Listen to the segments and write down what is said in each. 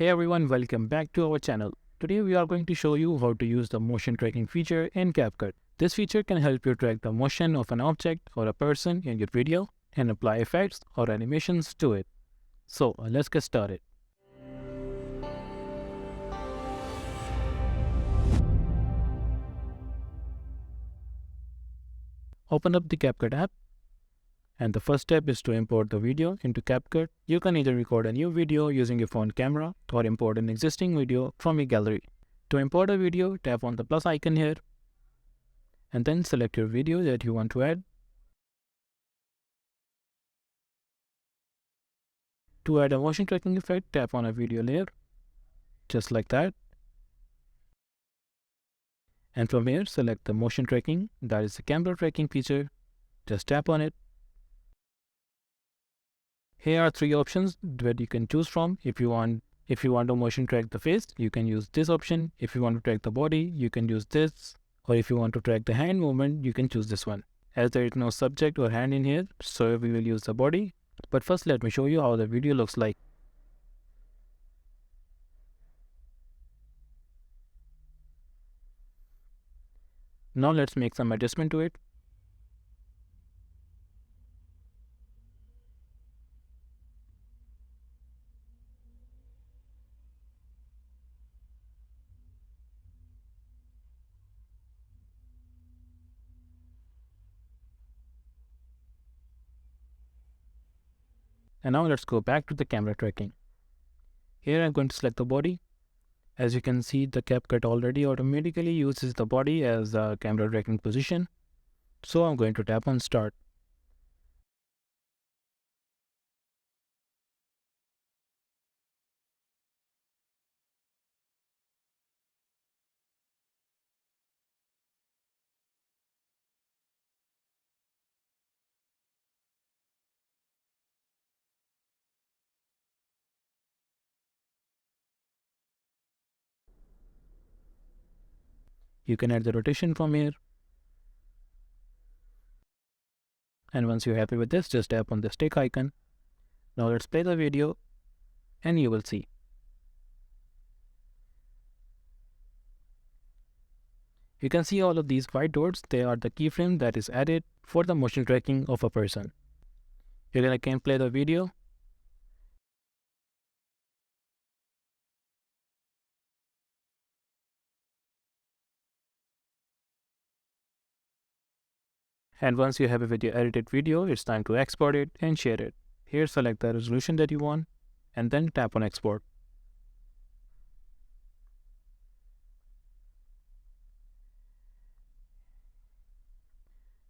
Hey everyone, welcome back to our channel. Today we are going to show you how to use the motion tracking feature in CapCut. This feature can help you track the motion of an object or a person in your video and apply effects or animations to it. So let's get started. Open up the CapCut app, and the first step is to import the video into CapCut. You can either record a new video using your phone camera or import an existing video from your gallery. To import a video, tap on the plus icon here and then select your video that you want to add. To add a motion tracking effect, tap on a video layer, just like that. And from here, select the motion tracking, that is the camera tracking feature. Just tap on it. Here are three options that you can choose from. If you want to motion track the face, you can use this option. If you want to track the body, you can use this. Or if you want to track the hand movement, you can choose this one. As there is no subject or hand in here, so we will use the body. But first, let me show you how the video looks like. Now let's make some adjustment to it. And now let's go back to the camera tracking. Here I'm going to select the body. As you can see, the CapCut already automatically uses the body as the camera tracking position. So I'm going to tap on start. You can add the rotation from here. And once you're happy with this, just tap on the stick icon. Now let's play the video and you will see. You can see all of these white dots. They are the keyframe that is added for the motion tracking of a person. You can play the video. And once you have a edited video, it's time to export it and share it. Here, select the resolution that you want and then tap on export.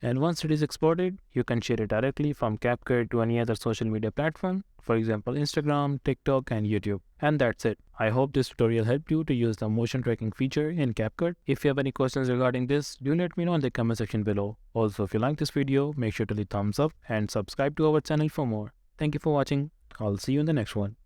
And once it is exported, you can share it directly from CapCut to any other social media platform, for example, Instagram, TikTok, and YouTube. And that's it. I hope this tutorial helped you to use the motion tracking feature in CapCut. If you have any questions regarding this, do let me know in the comment section below. Also, if you like this video, make sure to leave thumbs up and subscribe to our channel for more. Thank you for watching. I'll see you in the next one.